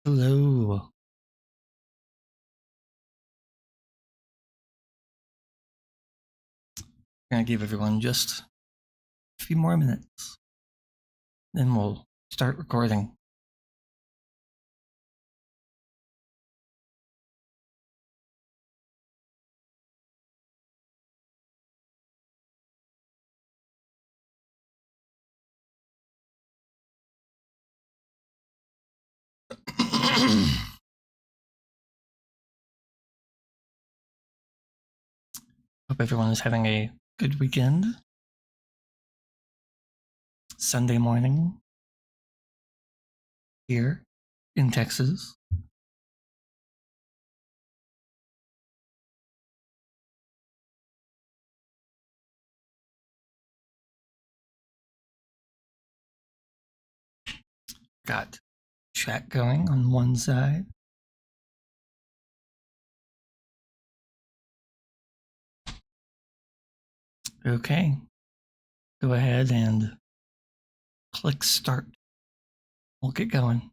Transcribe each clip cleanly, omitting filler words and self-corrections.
Hello. I'm going to give everyone just a few more minutes, then we'll start recording. Hope everyone is having a good weekend. Sunday morning here in Texas. Got chat going on one side. Okay. Go ahead and click start. We'll get going.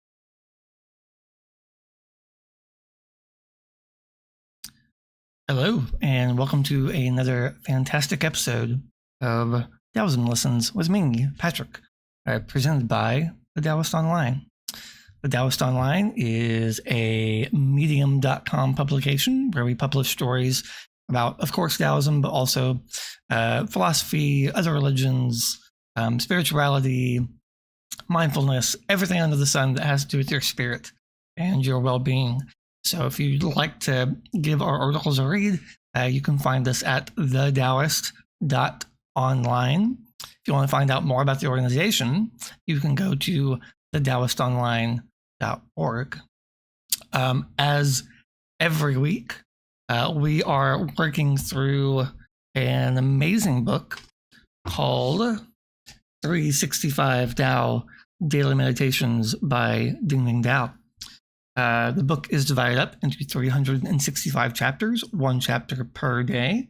Hello, and welcome to another fantastic episode of Taoism Lessons with me, Patrick, presented by the Taoist Online. The Taoist Online is a medium.com publication where we publish stories about, of course, Taoism, but also philosophy, other religions, spirituality, mindfulness, everything under the sun that has to do with your spirit and your well-being. So if you'd like to give our articles a read, you can find us at thedaoist.online. If you want to find out more about the organization, you can go to thedaoistonline.org. As every week, we are working through an amazing book called 365 Tao Daily Meditations by Deng Ming-Dao. The book is divided up into 365 chapters, one chapter per day,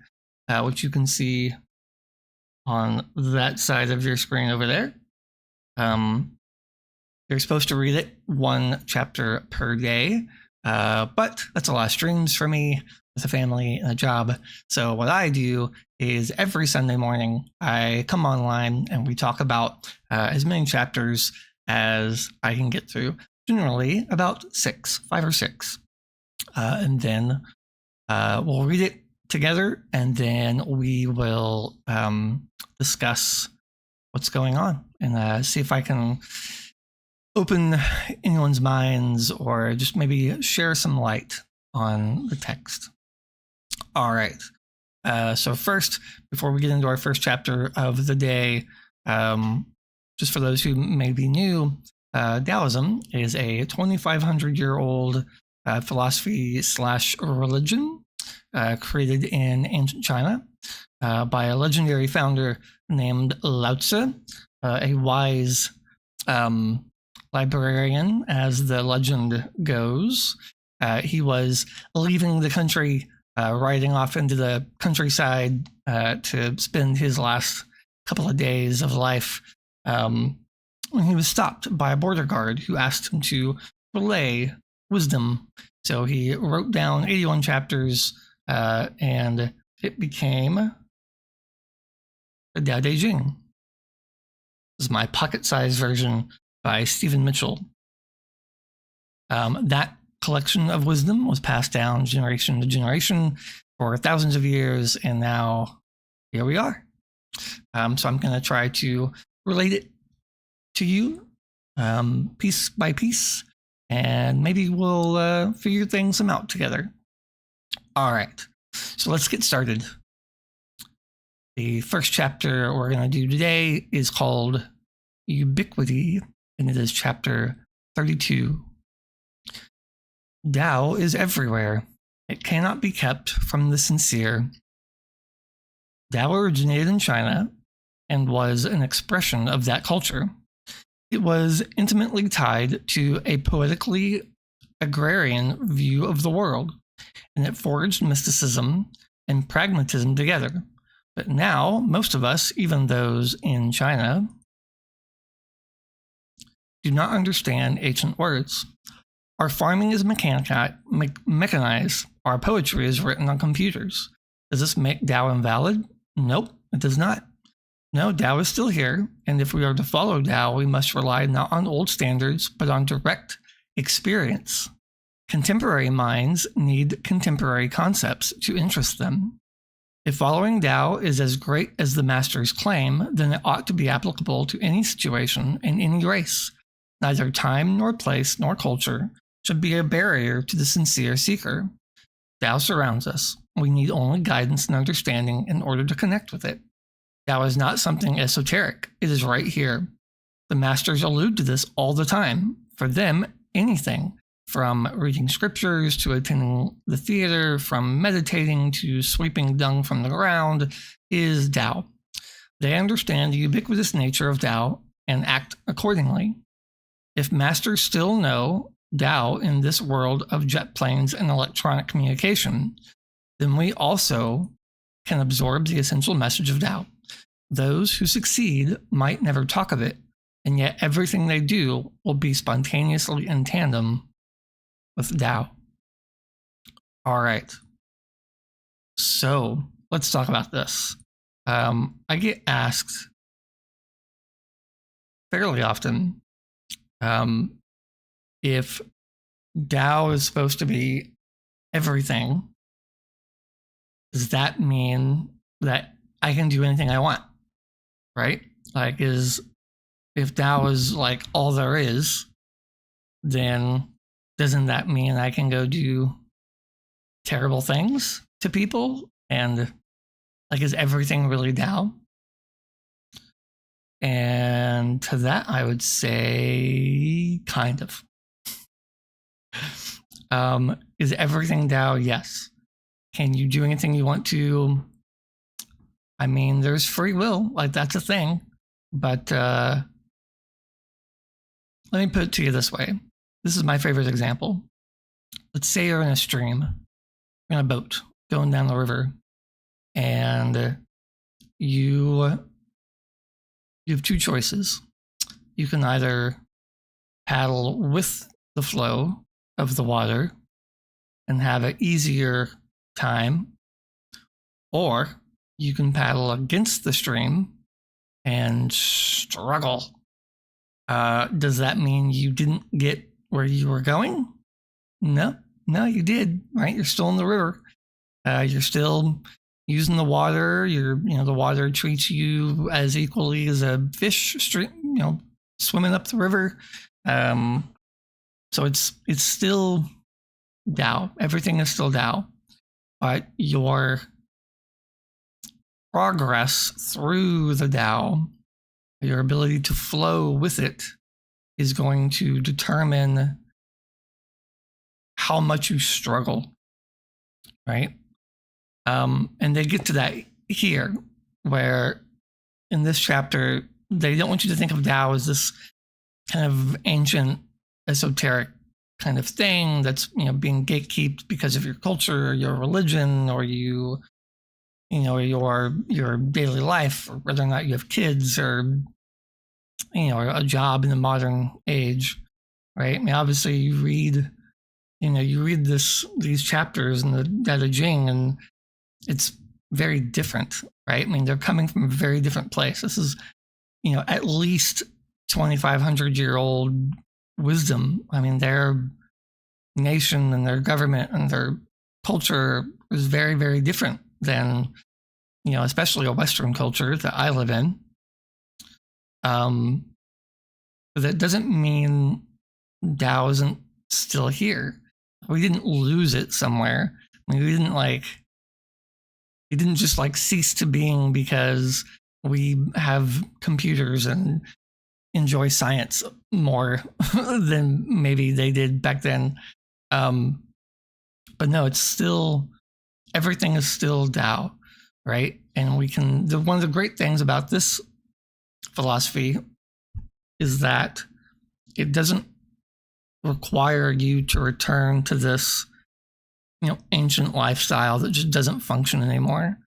which you can see on that side of your screen over there. You're supposed to read it one chapter per day, but that's a lot of streams for me with a family and a job. So what I do is every Sunday morning, I come online and we talk about as many chapters as I can get through, generally about 5 or 6. And then we'll read it together, and then we will discuss what's going on and see if I can open anyone's minds or just maybe share some light on the text. All right. So first, before we get into our first chapter of the day, just for those who may be new, Taoism is a 2,500-year-old philosophy/religion created in ancient China by a legendary founder named Lao Tzu, a wise librarian, as the legend goes. He was leaving the country, riding off into the countryside to spend his last couple of days of life, when he was stopped by a border guard who asked him to relay wisdom. So he wrote down 81 chapters, and it became the Tao Te Ching. This is my pocket-sized version by Stephen Mitchell. That collection of wisdom was passed down generation to generation for thousands of years, and now here we are. So I'm going to try to relate it to you piece by piece, and maybe we'll figure things out together. All right, so let's get started. The first chapter we're going to do today is called Ubiquity, and it is chapter 32. Tao is everywhere. It cannot be kept from the sincere. Tao originated in China and was an expression of that culture. It was intimately tied to a poetically agrarian view of the world, and it forged mysticism and pragmatism together. But now, most of us, even those in China, do not understand ancient words. Our farming is mechanized. Our poetry is written on computers. Does this make Tao invalid? Nope, it does not. No, Tao is still here, and if we are to follow Tao, we must rely not on old standards, but on direct experience. Contemporary minds need contemporary concepts to interest them. If following Tao is as great as the masters claim, then it ought to be applicable to any situation in any race. Neither time nor place nor culture should be a barrier to the sincere seeker. Tao surrounds us. We need only guidance and understanding in order to connect with it. Tao is not something esoteric. It is right here. The masters allude to this all the time. For them, anything, from reading scriptures to attending the theater, from meditating to sweeping dung from the ground, is Tao. They understand the ubiquitous nature of Tao and act accordingly. If masters still know Tao in this world of jet planes and electronic communication, then we also can absorb the essential message of Tao. Those who succeed might never talk of it, and yet everything they do will be spontaneously in tandem with Tao. All right. So let's talk about this. I get asked fairly often if Tao is supposed to be everything, does that mean that I can do anything I want? Right? Like, if Tao is like all there is, then doesn't that mean I can go do terrible things to people? And like, is everything really Tao? And to that, I would say kind of. Is everything Tao? Yes. Can you do anything you want to? I mean, there's free will, like that's a thing. But let me put it to you this way. This is my favorite example. Let's say you're in a stream, you're in a boat going down the river, and you have two choices. You can either paddle with the flow of the water and have an easier time, or you can paddle against the stream and struggle. Does that mean you didn't get where you were going? No, you did, right? You're still in the river. You're still using the water. The water treats you as equally as a fish stream, swimming up the river. So it's still Tao. Everything is still Tao, but your progress through the Tao, your ability to flow with it, is going to determine how much you struggle, right? And they get to that here, where in this chapter, they don't want you to think of Tao as this kind of ancient, esoteric kind of thing that's being gatekept because of your culture or your religion or your daily life, or whether or not you have kids or a job in the modern age, right? I mean, obviously you read these chapters in the Tao Te Ching, and it's very different, right? I mean, they're coming from a very different place. This is at least 2,500-year-old wisdom. I mean, their nation and their government and their culture is very, very different than, especially a Western culture that I live in. But that doesn't mean Tao isn't still here. We didn't lose it somewhere. I mean, it didn't just cease to being because we have computers and enjoy science more than maybe they did back then. But no, it's still, everything is still Tao, right? And one of the great things about this philosophy is that it doesn't require you to return to this, ancient lifestyle that just doesn't function anymore.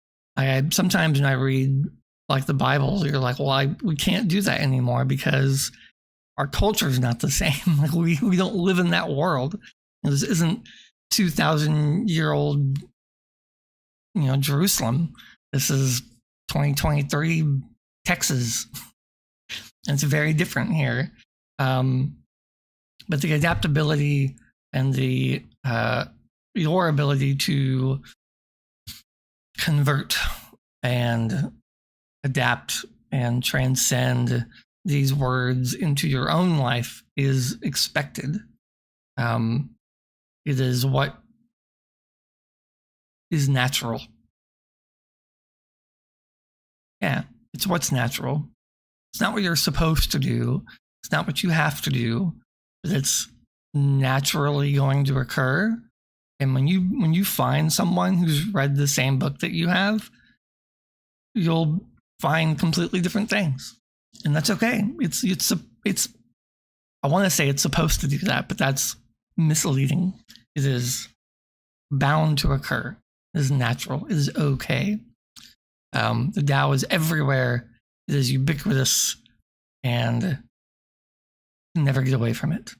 Sometimes when I read the Bible, you're like, well, we can't do that anymore because our culture is not the same. Like we don't live in that world. This isn't 2,000-year-old, Jerusalem. This is 2023 Texas. And it's very different here. But the adaptability and your ability to convert and adapt and transcend these words into your own life is expected. It is what is natural. Yeah, it's what's natural. It's not what you're supposed to do. It's not what you have to do, but it's naturally going to occur. And when you find someone who's read the same book that you have, you'll find completely different things. And that's okay. It's I want to say it's supposed to do that, but that's misleading. It is bound to occur. It is natural. It is okay. The Tao is everywhere. It is ubiquitous, and you can never get away from it.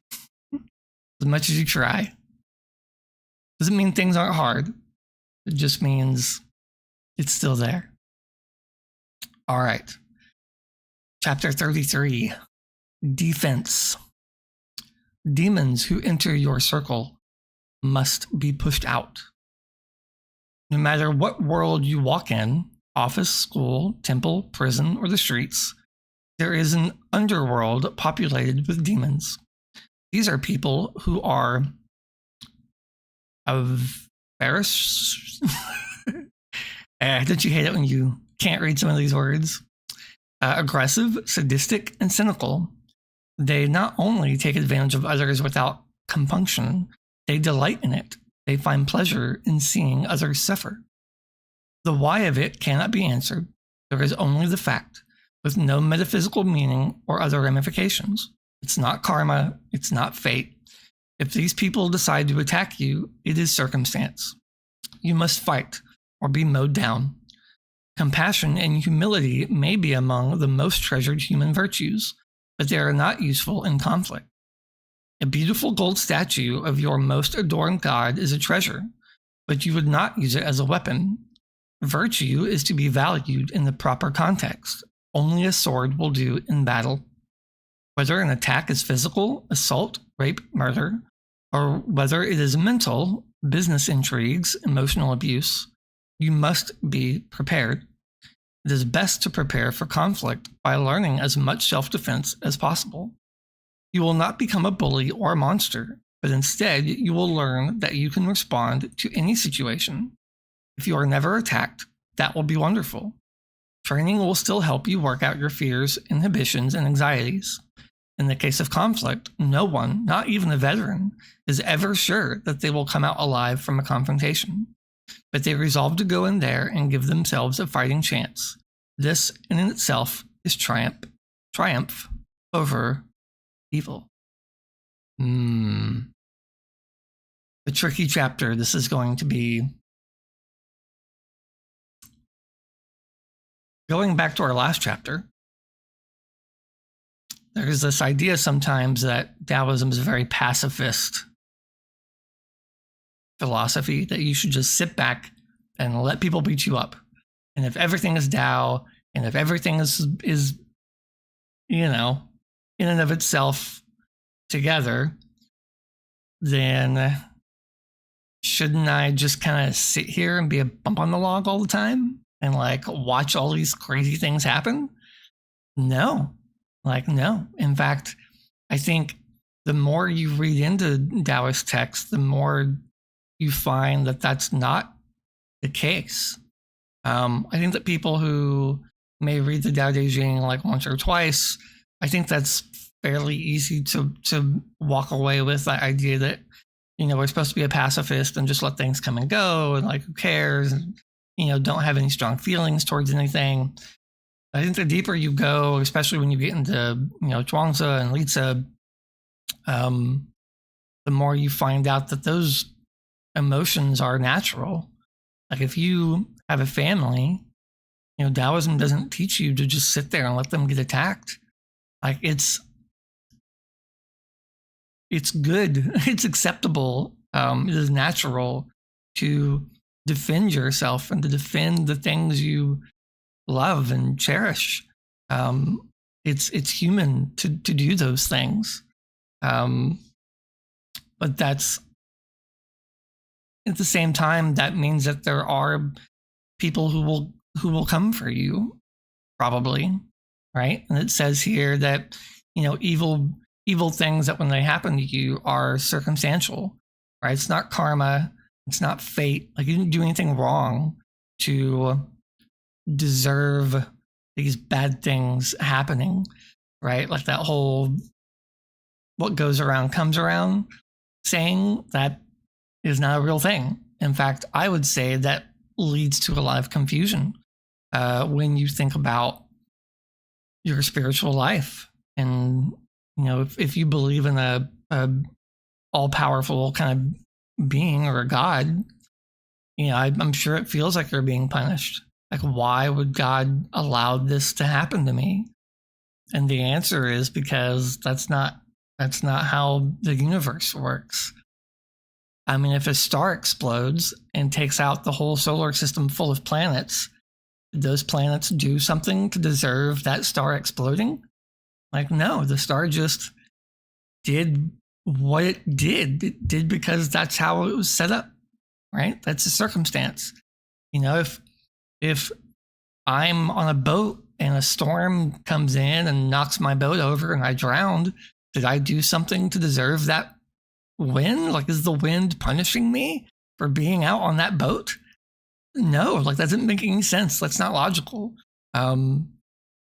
As much as you try. Doesn't mean things aren't hard. It just means it's still there. All right. Chapter 33, Defense. Demons who enter your circle must be pushed out. No matter what world you walk in, office, school, temple, prison, or the streets, there is an underworld populated with demons. These are people who are avaricious. Don't you hate it when you can't read some of these words? Aggressive, sadistic, and cynical. They not only take advantage of others without compunction, they delight in it. They find pleasure in seeing others suffer. The why of it cannot be answered. There is only the fact, with no metaphysical meaning or other ramifications. It's not karma. It's not fate. If these people decide to attack you, it is circumstance. You must fight or be mowed down. Compassion and humility may be among the most treasured human virtues, but they are not useful in conflict. A beautiful gold statue of your most adored God is a treasure, but you would not use it as a weapon. Virtue is to be valued in the proper context. Only a sword will do in battle. Whether an attack is physical, assault, rape, murder, or whether it is mental, business intrigues, emotional abuse, you must be prepared. It is best to prepare for conflict by learning as much self-defense as possible. You will not become a bully or a monster, but instead you will learn that you can respond to any situation. If you are never attacked, that will be wonderful. Training will still help you work out your fears, inhibitions, and anxieties. In the case of conflict, no one, not even a veteran, is ever sure that they will come out alive from a confrontation. But they resolve to go in there and give themselves a fighting chance. This, in itself, is triumph over evil. The tricky chapter this is going to be. Going back to our last chapter, there's this idea sometimes that Taoism is a very pacifist philosophy, that you should just sit back and let people beat you up. And if everything is Tao, and if everything is in and of itself together, then shouldn't I just kind of sit here and be a bump on the log all the time and watch all these crazy things happen? No. No. In fact, I think the more you read into Taoist texts, the more you find that that's not the case. I think that people who may read the Tao Te Ching once or twice, I think that's fairly easy to walk away with the idea that, we're supposed to be a pacifist and just let things come and go and who cares, and, don't have any strong feelings towards anything. I think the deeper you go, especially when you get into, Zhuangzi and Lizi, the more you find out that those emotions are natural. If you have a family, Taoism doesn't teach you to just sit there and let them get attacked. It's it's good. It's acceptable. It is natural to defend yourself and to defend the things you love and cherish. It's human to do those things. But that's, at the same time, that means that there are people who will come for you, probably, right? And it says here that, evil things, that when they happen to you, are circumstantial, right? It's not karma, it's not fate. Like, you didn't do anything wrong to deserve these bad things happening, right? Like that whole "what goes around comes around" saying, that is not a real thing. In fact, I would say that leads to a lot of confusion when you think about your spiritual life. And, if you believe in a all-powerful kind of being or a God, I'm sure it feels like you're being punished. Like, why would God allow this to happen to me? And the answer is because that's not how the universe works. I mean, if a star explodes and takes out the whole solar system full of planets, did those planets do something to deserve that star exploding? Like, no, the star just did what it did. It did because that's how it was set up, right? That's a circumstance. If I'm on a boat and a storm comes in and knocks my boat over and I drowned, did I do something to deserve that wind? Like, is the wind punishing me for being out on that boat? No, like, that doesn't make any sense. That's not logical.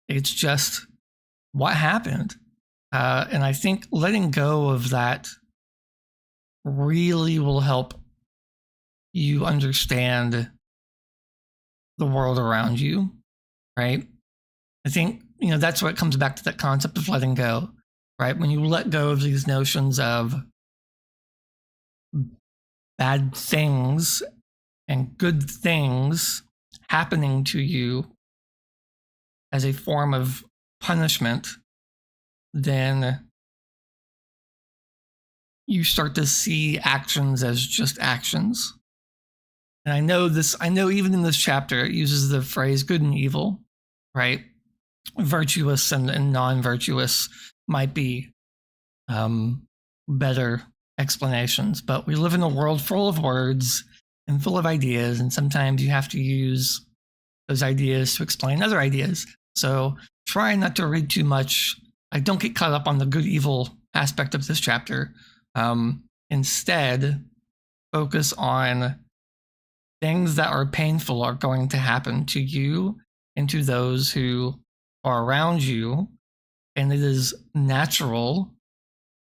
It's just what happened. And I think letting go of that really will help you understand the world around you, right? I think, that's what comes back to that concept of letting go, right? When you let go of these notions of bad things and good things happening to you as a form of punishment, then you start to see actions as just actions. And I know even in this chapter, it uses the phrase good and evil, right? Virtuous and non-virtuous might be better explanations, but we live in a world full of words and full of ideas, and sometimes you have to use those ideas to explain other ideas. So try not to read too much. Don't get caught up on the good evil aspect of this chapter. Instead, focus on things that are painful are going to happen to you and to those who are around you, and it is natural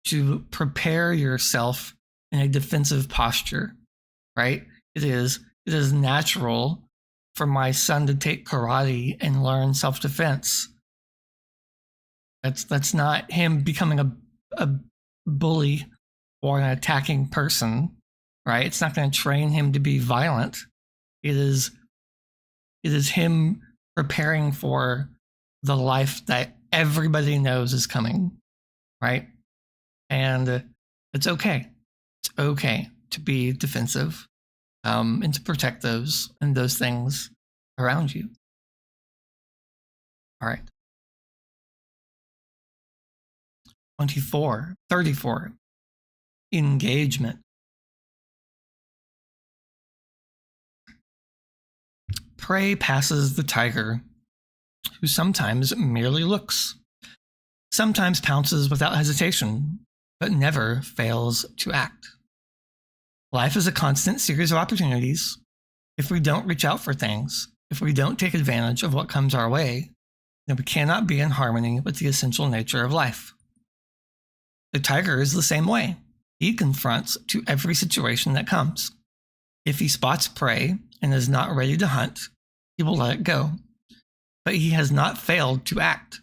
to prepare yourself in a defensive posture, right? It is natural for my son to take karate and learn self-defense. That's not him becoming a bully or an attacking person, right? It's not going to train him to be violent. It is him preparing for the life that everybody knows is coming, right? And it's okay. It's okay to be defensive and to protect those things around you. All right. 34. Engagement. Prey passes the tiger, who sometimes merely looks, sometimes pounces without hesitation, but never fails to act. Life is a constant series of opportunities. If we don't reach out for things, if we don't take advantage of what comes our way, then we cannot be in harmony with the essential nature of life. The tiger is the same way. He confronts to every situation that comes. If he spots prey and is not ready to hunt, he will let it go. But he has not failed to act.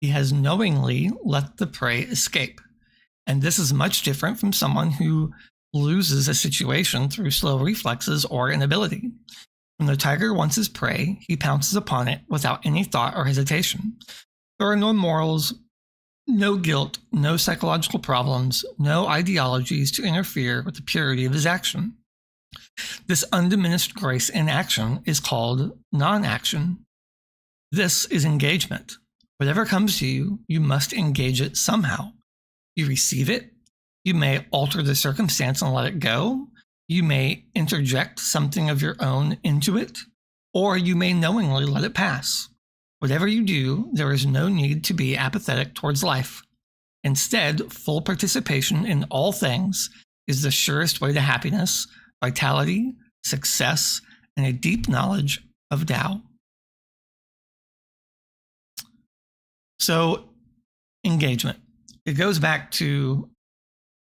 He has knowingly let the prey escape. And this is much different from someone who loses a situation through slow reflexes or inability. When the tiger wants his prey, he pounces upon it without any thought or hesitation. There are no morals, no guilt, no psychological problems, no ideologies to interfere with the purity of his action. This undiminished grace in action is called non-action. This is engagement. Whatever comes to you, you must engage it somehow. You receive it. You may alter the circumstance and let it go. You may interject something of your own into it, or you may knowingly let it pass. Whatever you do, there is no need to be apathetic towards life. Instead, full participation in all things is the surest way to happiness, vitality, success, and a deep knowledge of Tao. So, engagement. It goes back to,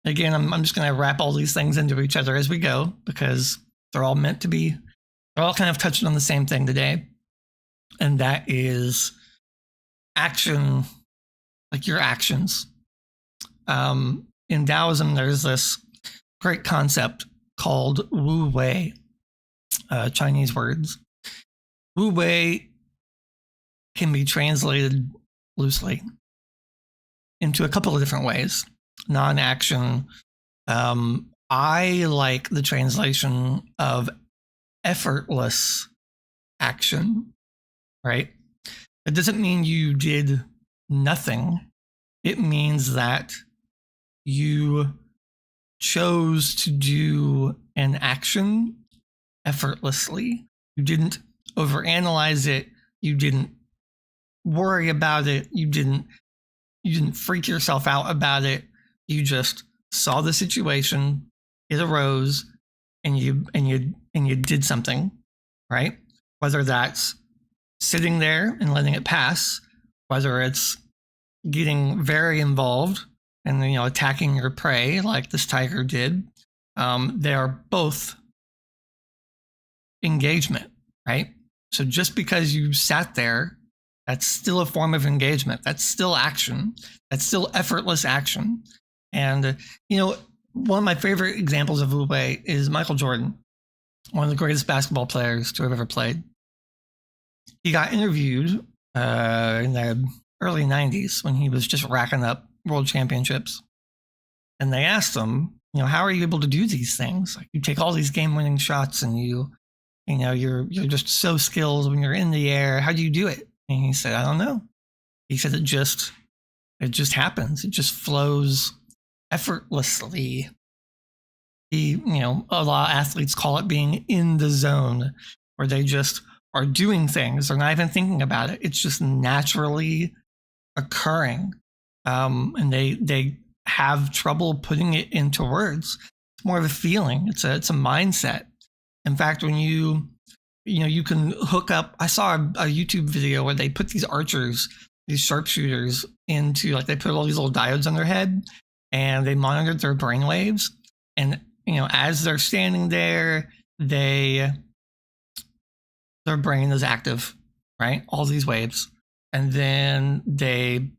again, I'm just going to wrap all these things into each other as we go, because they're all meant to be, they're all kind of touching on the same thing today. And that is action, like your actions. In Taoism, there's this great concept called Wu Wei, Chinese words. Wu Wei can be translated loosely into a couple of different ways. Non-action. I like the translation of effortless action, right? It doesn't mean you did nothing. It means that you chose to do an action effortlessly. You didn't overanalyze it. You didn't worry about it. You didn't freak yourself out about it. You just saw the situation, it arose, and you did something, right? Whether that's sitting there and letting it pass, whether it's getting very involved and attacking your prey like this tiger did. They are both engagement, right? So just because you sat there, that's still a form of engagement. That's still action. That's still effortless action. And one of my favorite examples of Wu Wei is Michael Jordan, one of the greatest basketball players to have ever played. He got interviewed in the early 90s when he was just racking up world championships. And they asked him, how are you able to do these things? Like, you take all these game-winning shots and you're just so skilled when you're in the air. How do you do it? And he said, I don't know. He said, it just happens. It just flows effortlessly. A lot of athletes call it being in the zone, where they just are doing things. They're not even thinking about it. It's just naturally occurring. And they have trouble putting it into words. It's more of a feeling. It's a mindset. In fact, when you can hook up, I saw a YouTube video where they put these archers, these sharpshooters into, they put all these little diodes on their head and they monitored their brain waves. And, as they're standing there, their brain is active, right? All these waves. And then they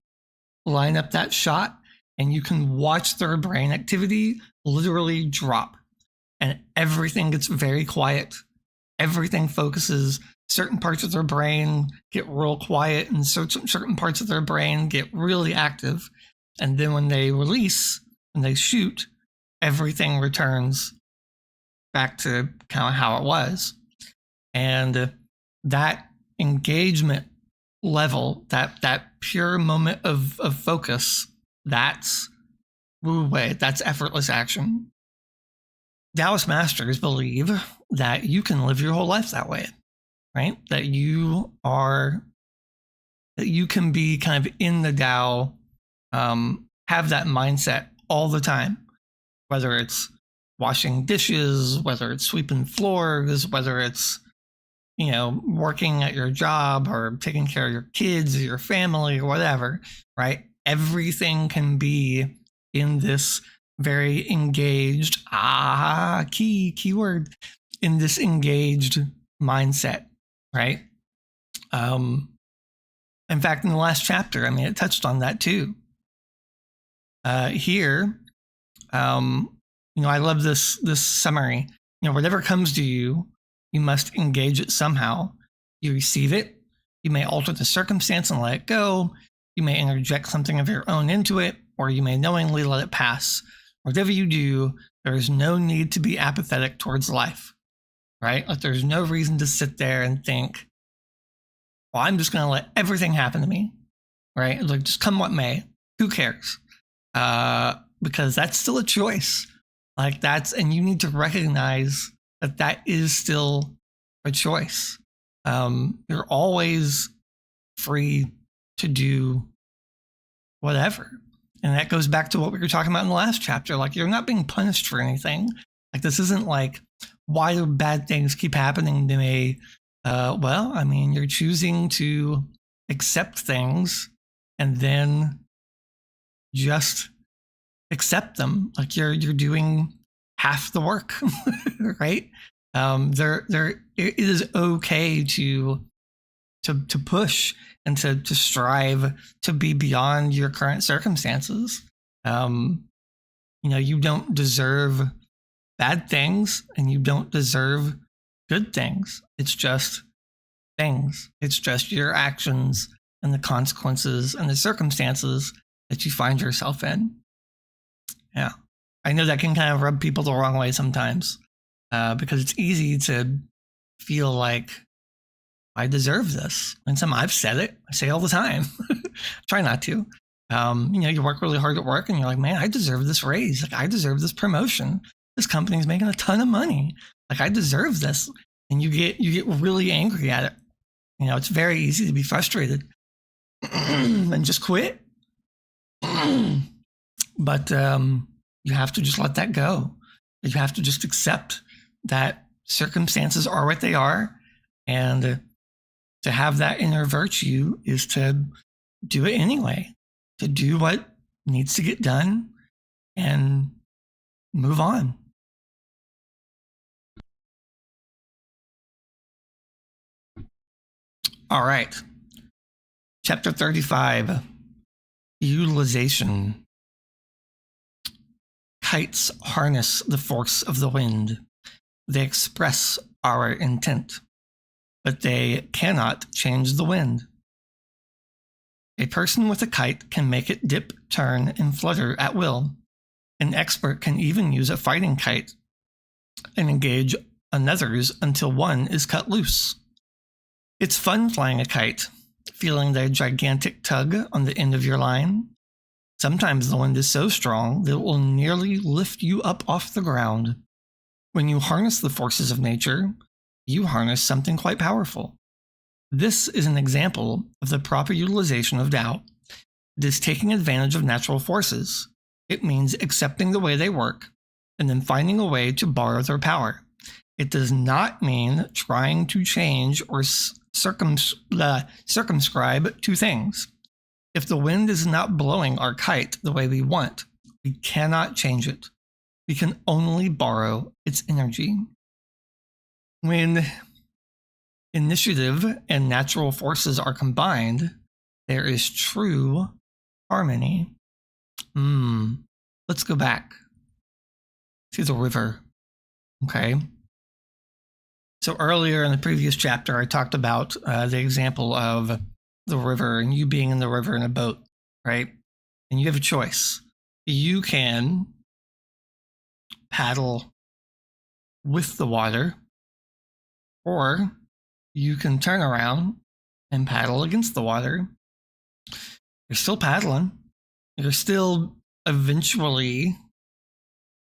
line up that shot and you can watch their brain activity literally drop. And everything gets very quiet. Everything focuses. Certain parts of their brain get real quiet and certain parts of their brain get really active. And then when they release and they shoot, everything returns back to kind of how it was. And that engagement level, that pure moment of focus, that's Wu Wei, that's effortless action. Taoist masters believe that you can live your whole life that way, right? That you can be kind of in the Tao, have that mindset all the time, whether it's washing dishes, whether it's sweeping floors, whether it's, working at your job or taking care of your kids or your family or whatever, right? Everything can be in this very engaged, keyword, in this engaged mindset, right? In fact, in the last chapter, it touched on that too. Here, I love this summary. Whatever comes to you, you must engage it somehow. You receive it. You may alter the circumstance and let it go. You may interject something of your own into it, or you may knowingly let it pass. Whatever you do, there is no need to be apathetic towards life, right? Like there's no reason to sit there and think, well, I'm just going to let everything happen to me, right? Like just come what may. Who cares? Because that's still a choice. Like and you need to recognize that is still a choice. You're always free to do whatever. And that goes back to what we were talking about in the last chapter. Like you're not being punished for anything. Like this isn't like, why do bad things keep happening to me? Well, I mean, you're choosing to accept things and then just accept them. Like you're doing half the work, right? It is okay to push and to strive to be beyond your current circumstances. You don't deserve bad things and you don't deserve good things. It's just things. It's just your actions and the consequences and the circumstances that you find yourself in. Yeah. I know that can kind of rub people the wrong way sometimes, because it's easy to feel like I deserve this. And I've said it. I say it all the time. Try not to. You work really hard at work and you're like, man, I deserve this raise. Like I deserve this promotion. This company's making a ton of money. Like I deserve this. And you get really angry at it. It's very easy to be frustrated and just quit. But you have to just let that go. You have to just accept that circumstances are what they are. And to have that inner virtue is to do it anyway, to do what needs to get done and move on. All right. Chapter 35, Utilization. Kites harness the force of the wind. They express our intent, but they cannot change the wind. A person with a kite can make it dip, turn, and flutter at will. An expert can even use a fighting kite and engage another's until one is cut loose. It's fun flying a kite, feeling the gigantic tug on the end of your line. Sometimes the wind is so strong that it will nearly lift you up off the ground. When you harness the forces of nature, you harness something quite powerful. This is an example of the proper utilization of Tao. It is taking advantage of natural forces. It means accepting the way they work and then finding a way to borrow their power. It does not mean trying to change or circumscribe to things. If the wind is not blowing our kite the way we want, we cannot change it. We can only borrow its energy. When initiative and natural forces are combined, there is true harmony. Let's go back to the river. Okay. So earlier in the previous chapter, I talked about the example of the river and you being in the river in a boat, right? And you have a choice. You can paddle with the water, or you can turn around and paddle against the water. You're still paddling. You're still eventually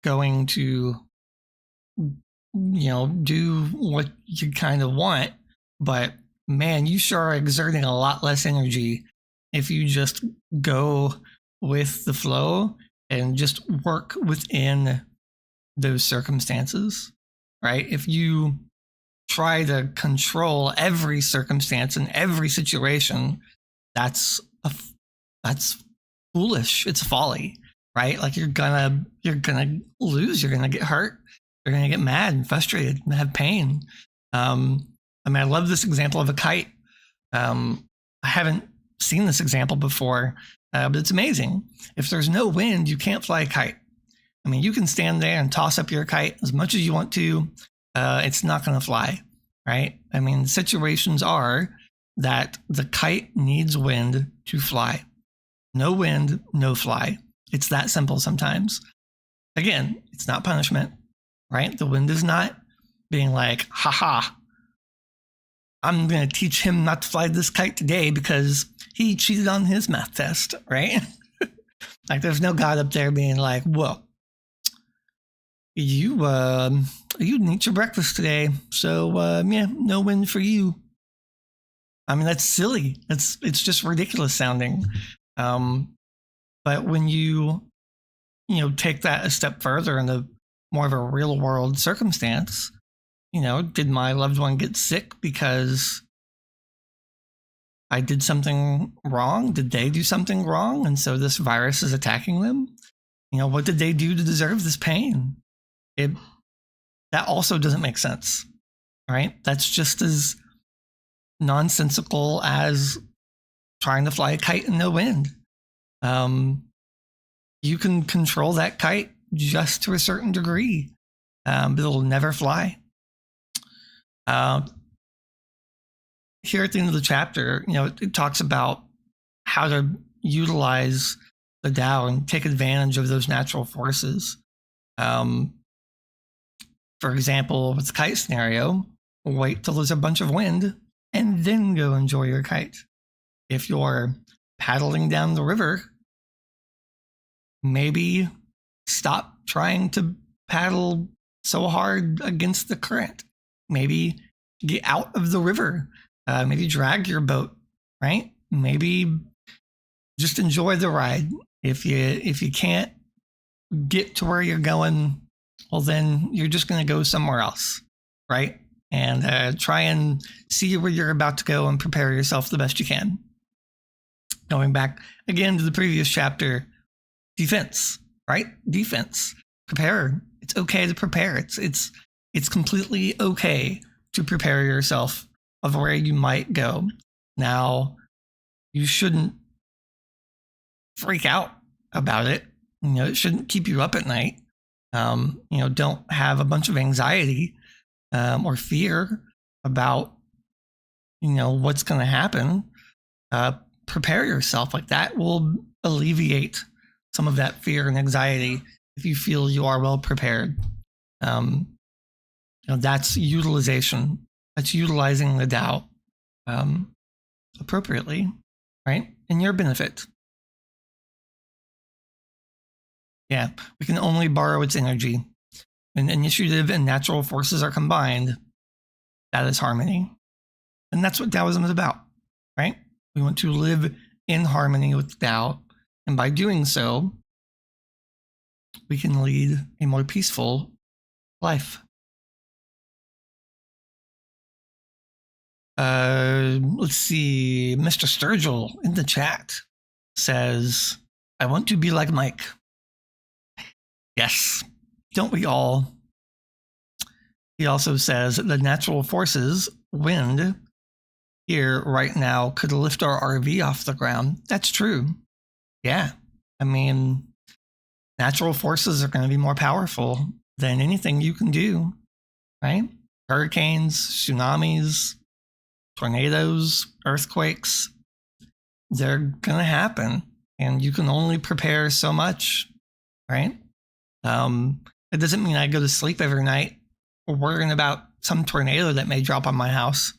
going to, do what you kind of want, but man, you sure are exerting a lot less energy if you just go with the flow and just work within those circumstances, right? If you try to control every circumstance and every situation, that's foolish. It's folly, right? Like you're gonna lose. You're gonna get hurt. You're gonna get mad and frustrated and have pain. I love this example of a kite. I haven't seen this example before, but it's amazing. If there's no wind, you can't fly a kite. You can stand there and toss up your kite as much as you want to. It's not going to fly, right? Situations are that the kite needs wind to fly. No wind, no fly. It's that simple sometimes. Again, it's not punishment, right? The wind is not being like, haha, I'm going to teach him not to fly this kite today because he cheated on his math test, right? Like there's no God up there being like, whoa, you didn't eat your breakfast today, so yeah, no win for you. I mean, that's silly. It's just ridiculous sounding. But when you take that a step further in the more of a real world circumstance, did my loved one get sick because I did something wrong? Did they do something wrong? And so this virus is attacking them? What did they do to deserve this pain? That also doesn't make sense, right? That's just as nonsensical as trying to fly a kite in no wind. You can control that kite just to a certain degree, but it'll never fly. Here at the end of the chapter, it talks about how to utilize the Tao and take advantage of those natural forces. For example, with the kite scenario, wait till there's a bunch of wind and then go enjoy your kite. If you're paddling down the river, maybe stop trying to paddle so hard against the current. Maybe get out of the river. Maybe drag your boat, right? Maybe just enjoy the ride. If you can't get to where you're going, well, then you're just going to go somewhere else, right? And try and see where you're about to go and prepare yourself the best you can. Going back again to the previous chapter, defense, right? Defense. Prepare. It's okay to prepare. It's completely okay to prepare yourself of where you might go. Now, you shouldn't freak out about it. It shouldn't keep you up at night. Don't have a bunch of anxiety or fear about, what's going to happen. Prepare yourself. Like that will alleviate some of that fear and anxiety if you feel you are well prepared. That's utilization. That's utilizing the Tao appropriately, right? In your benefit. Yeah, we can only borrow its energy. When initiative and natural forces are combined, that is harmony. And that's what Taoism is about, right? We want to live in harmony with the Tao. And by doing so, we can lead a more peaceful life. Let's see. Mr. Sturgill in the chat says, I want to be like Mike. Yes, don't we all? He also says the natural forces, wind, here right now could lift our RV off the ground. That's true. Yeah. I mean, natural forces are going to be more powerful than anything you can do, right? Hurricanes, tsunamis, tornadoes, earthquakes, they're going to happen. And you can only prepare so much, right? It doesn't mean I go to sleep every night worrying about some tornado that may drop on my house.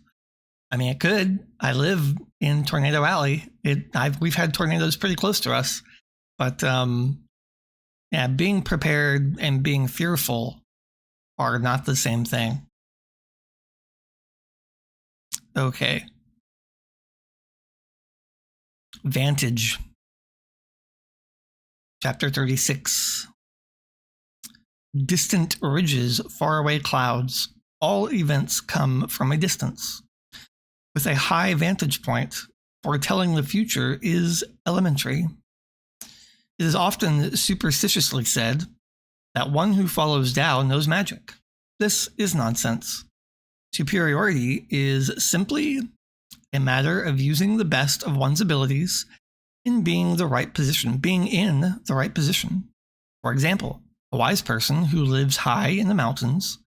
I mean, it could. I live in Tornado Alley. We've had tornadoes pretty close to us. But yeah, being prepared and being fearful are not the same thing. Okay. Vantage. Chapter 36. Distant ridges, faraway clouds. All events come from a distance. With a high vantage point, foretelling the future is elementary. It is often superstitiously said that one who follows Tao knows magic. This is nonsense. Superiority is simply a matter of using the best of one's abilities in being in the right position. For example, a wise person who lives high in the mountains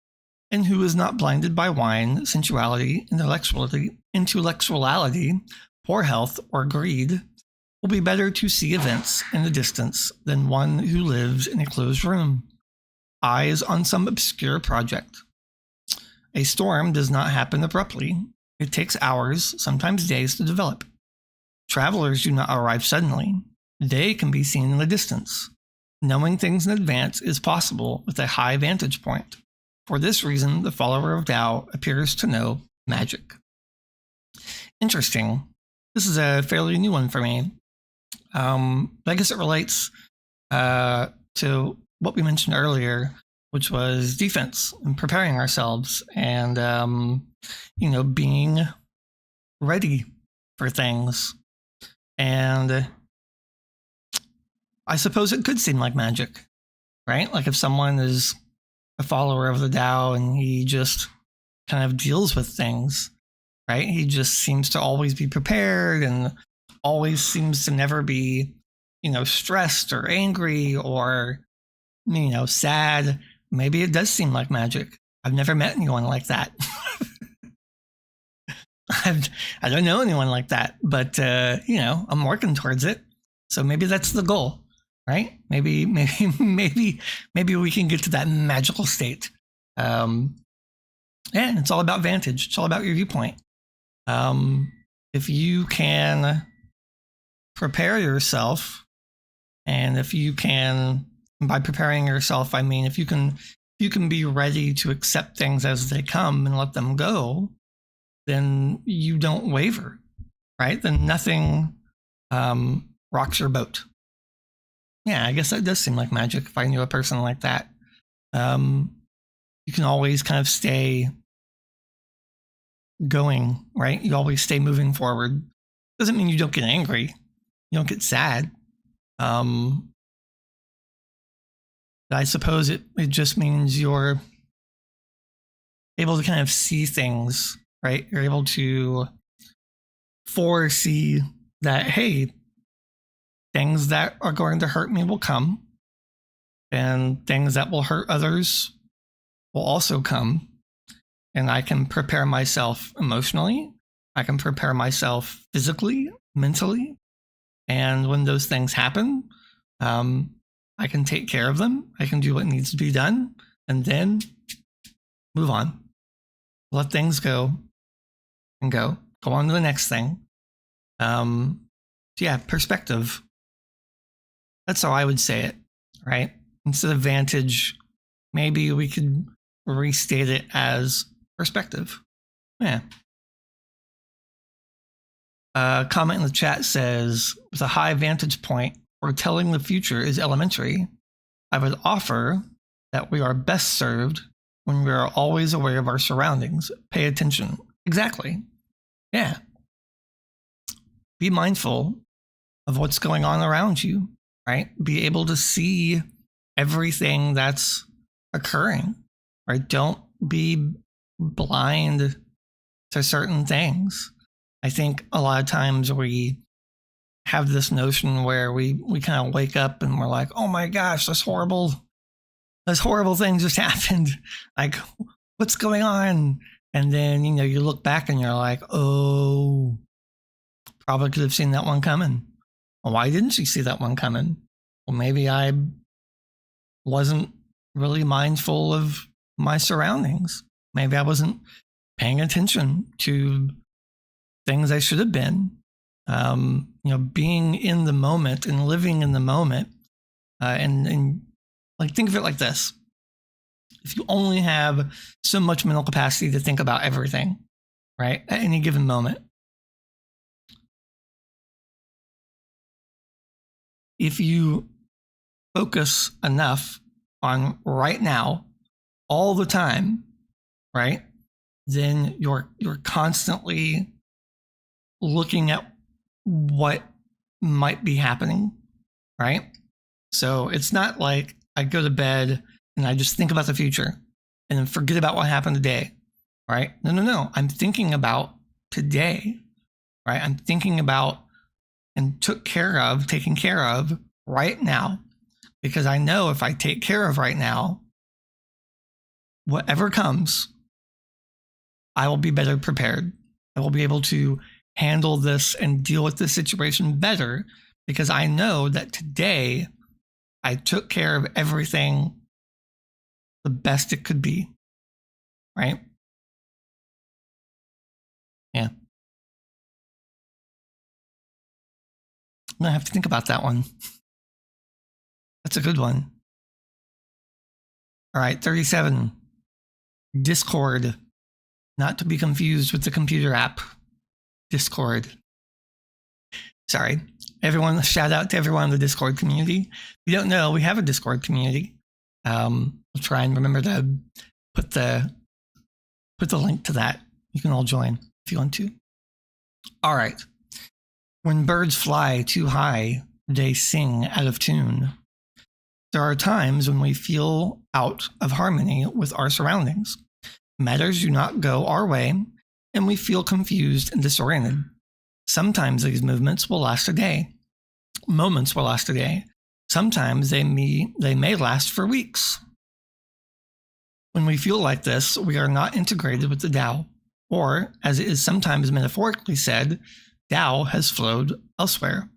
and who is not blinded by wine, sensuality, intellectuality, poor health, or greed, will be better to see events in the distance than one who lives in a closed room, eyes on some obscure project. A storm does not happen abruptly. It takes hours, sometimes days, to develop. Travelers do not arrive suddenly. They can be seen in the distance. Knowing things in advance is possible with a high vantage point. For this reason, the follower of Tao appears to know magic. Interesting. This is a fairly new one for me. I guess it relates to what we mentioned earlier, which was defense and preparing ourselves and, being ready for things. And I suppose it could seem like magic, right? Like if someone is a follower of the Tao and he just kind of deals with things, right? He just seems to always be prepared and always seems to never be, stressed or angry or, sad. Maybe it does seem like magic. I've never met anyone like that. I don't know anyone like that, but, I'm working towards it. So maybe that's the goal, right? Maybe we can get to that magical state. It's all about vantage. It's all about your viewpoint. If you can prepare yourself, and if you can, by preparing yourself, I mean, if you can be ready to accept things as they come and let them go, then you don't waver, right? Then nothing rocks your boat. Yeah, I guess that does seem like magic if I knew a person like that. You can always kind of stay going, right? You always stay moving forward. Doesn't mean you don't get angry. You don't get sad. I suppose it just means you're able to kind of see things, right? You're able to foresee that, hey, things that are going to hurt me will come, and things that will hurt others will also come. And I can prepare myself emotionally. I can prepare myself physically, mentally. And when those things happen, I can take care of them. I can do what needs to be done and then move on. Let things go and go on to the next thing. Perspective. That's how I would say it, right? Instead of vantage, maybe we could restate it as perspective. Yeah. Comment in the chat says, with a high vantage point, foretelling the future is elementary. I would offer that we are best served when we are always aware of our surroundings. Pay attention. Exactly. Yeah. Be mindful of what's going on around you, right? Be able to see everything that's occurring, right? Don't be blind to certain things. I think a lot of times we have this notion where we kind of wake up and we're like, oh my gosh, this horrible thing just happened. Like, what's going on? And then, you look back and you're like, oh, probably could have seen that one coming. Well, why didn't you see that one coming? Well, maybe I wasn't really mindful of my surroundings. Maybe I wasn't paying attention to things I should have been. Being in the moment and living in the moment. And like, think of it like this. If you only have so much mental capacity to think about everything, right, at any given moment, if you focus enough on right now, all the time, right, then you're constantly looking at what might be happening, right? So it's not like I go to bed and I just think about the future and then forget about what happened today, right? No. I'm thinking about today, right? I'm thinking about and taking care of right now, because I know if I take care of right now, whatever comes, I will be better prepared. I will be able to handle this and deal with this situation better because I know that today I took care of everything the best it could be, right? Yeah. I'm going to have to think about that one. That's a good one. All right, 37. Discord. Not to be confused with the computer app. Discord. Sorry. Everyone, shout out to everyone in the Discord community. If you don't know, we have a Discord community. We'll try and remember to put the link to that. You can all join if you want to. All right. When birds fly too high, they sing out of tune. There are times when we feel out of harmony with our surroundings. Matters do not go our way, and we feel confused and disoriented. Sometimes these movements will last a day. Moments will last a day. Sometimes they may last for weeks. When we feel like this, we are not integrated with the Tao, or, as it is sometimes metaphorically said, Tao has flowed elsewhere.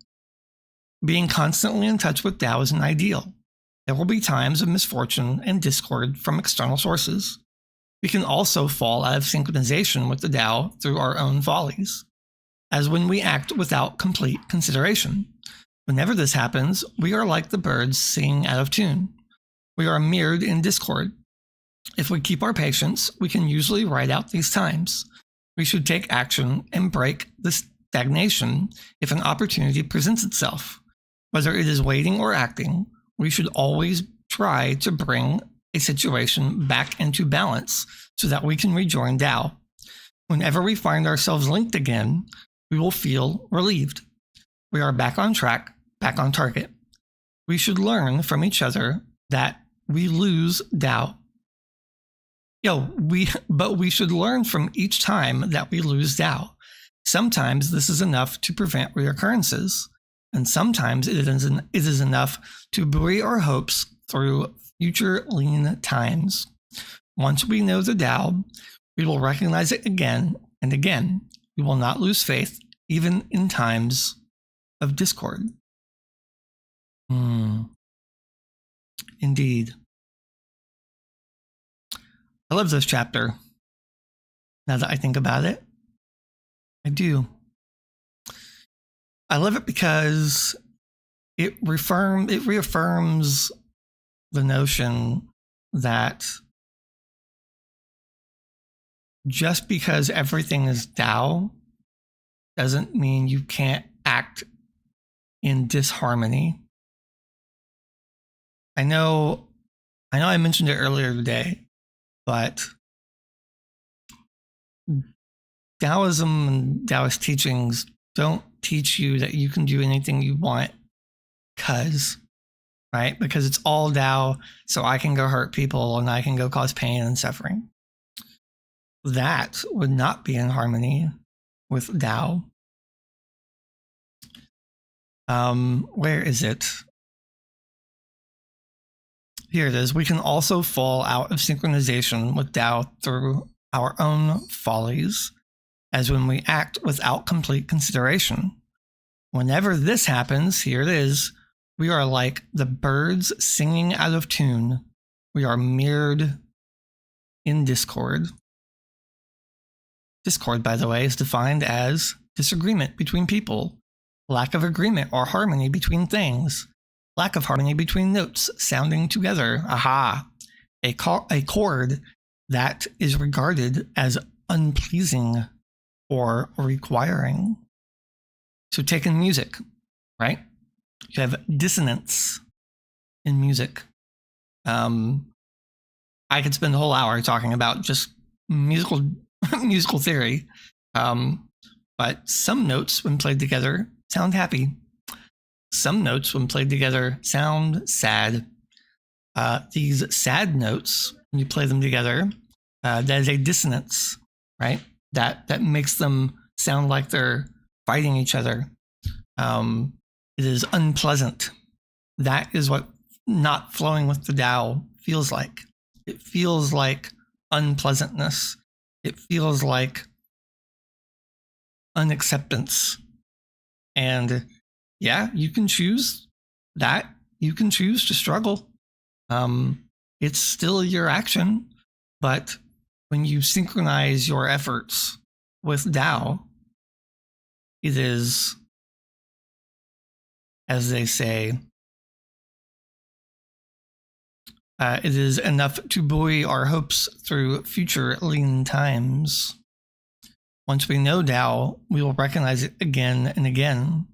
Being constantly in touch with Tao is an ideal. There will be times of misfortune and discord from external sources. We can also fall out of synchronization with the Tao through our own follies, as when we act without complete consideration. Whenever this happens, we are like the birds singing out of tune. We are mirrored in discord. If we keep our patience, we can usually ride out these times. We should take action and break the stagnation if an opportunity presents itself. Whether it is waiting or acting, we should always try to bring a situation back into balance so that we can rejoin Tao. Whenever we find ourselves linked again, we will feel relieved. We are back on track, back on target. We should learn from each other that we lose Tao. But we should learn from each time that we lose Tao. Sometimes this is enough to prevent reoccurrences, and sometimes it is enough to buoy our hopes through future lean times. Once we know the Tao, we will recognize it again and again. We will not lose faith, even in times of discord. Indeed. I love this chapter. Now that I think about it, I do. I love it because it reaffirms the notion that just because everything is Tao doesn't mean you can't act in disharmony. I know I mentioned it earlier today, but Taoism and Taoist teachings don't teach you that you can do anything you want right? Because it's all Tao, so I can go hurt people and I can go cause pain and suffering. That would not be in harmony with Tao. Where is it? Here it is. We can also fall out of synchronization with Tao through our own follies, as when we act without complete consideration. Whenever this happens, here it is, we are like the birds singing out of tune. We are mirrored in discord. Discord, by the way, is defined as disagreement between people, lack of agreement or harmony between things, lack of harmony between notes sounding together. Aha! A chord that is regarded as unpleasing or requiring. So take in music, right? You have dissonance in music. I could spend a whole hour talking about just musical theory. But some notes, when played together, sound happy. Some notes, when played together, sound sad. These sad notes, when you play them together, that is a dissonance, right? That makes them sound like they're fighting each other. It is unpleasant. That is what not flowing with the Tao feels like. It feels like unpleasantness. It feels like unacceptance. And yeah, you can choose that. You can choose to struggle. It's still your action, but when you synchronize your efforts with Tao, it is, as they say, it is enough to buoy our hopes through future lean times. Once we know Tao, we will recognize it again and again.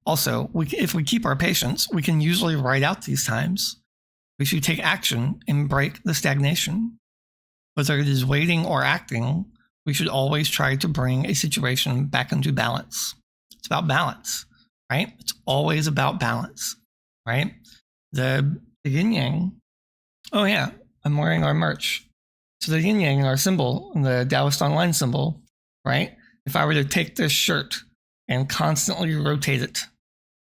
Also, if we keep our patience, we can usually ride out these times. We should take action and break the stagnation. Whether it is waiting or acting, we should always try to bring a situation back into balance. It's about balance, right? It's always about balance, right? The yin yang. Oh yeah, I'm wearing our merch. So the yin yang, our symbol, the Taoist Online symbol, right? If I were to take this shirt and constantly rotate it,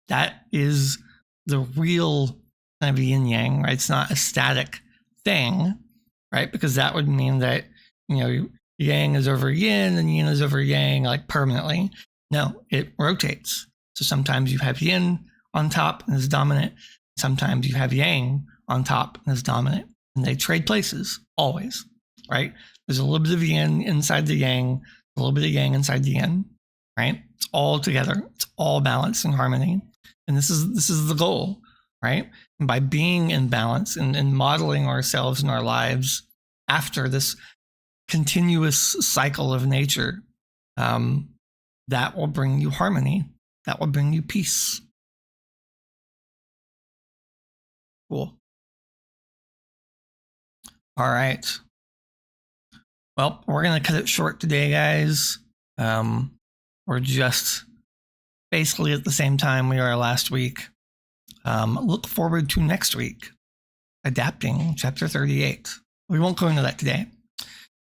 that is the real kind of yin yang, right? It's not a static thing, right? Because that would mean that, yang is over yin and yin is over yang, like permanently. No, it rotates. So sometimes you have yin on top and is dominant. Sometimes you have yang on top and is dominant. And they trade places, always, right? There's a little bit of yin inside the yang, a little bit of yang inside the yin, right? It's all together. It's all balance and harmony. And this is the goal, right? And by being in balance and modeling ourselves and our lives after this continuous cycle of nature, that will bring you harmony. That will bring you peace. Cool. All right. Well, we're going to cut it short today, guys. We're just basically at the same time we were last week. Look forward to next week, adapting chapter 38. We won't go into that today.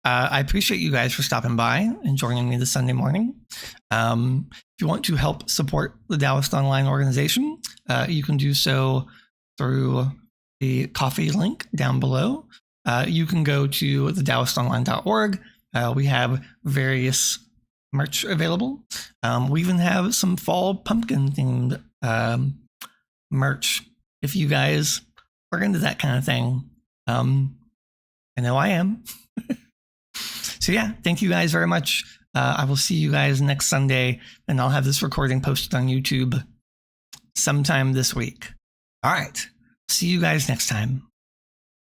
I appreciate you guys for stopping by and joining me this Sunday morning. If you want to help support the Taoist Online organization, you can do so through the coffee link down below. You can go to thedaoistonline.org. We have various merch available. We even have some fall pumpkin themed merch. If you guys are into that kind of thing, I know I am. So yeah, thank you guys very much. I will see you guys next Sunday, and I'll have this recording posted on YouTube sometime this week. All right. See you guys next time.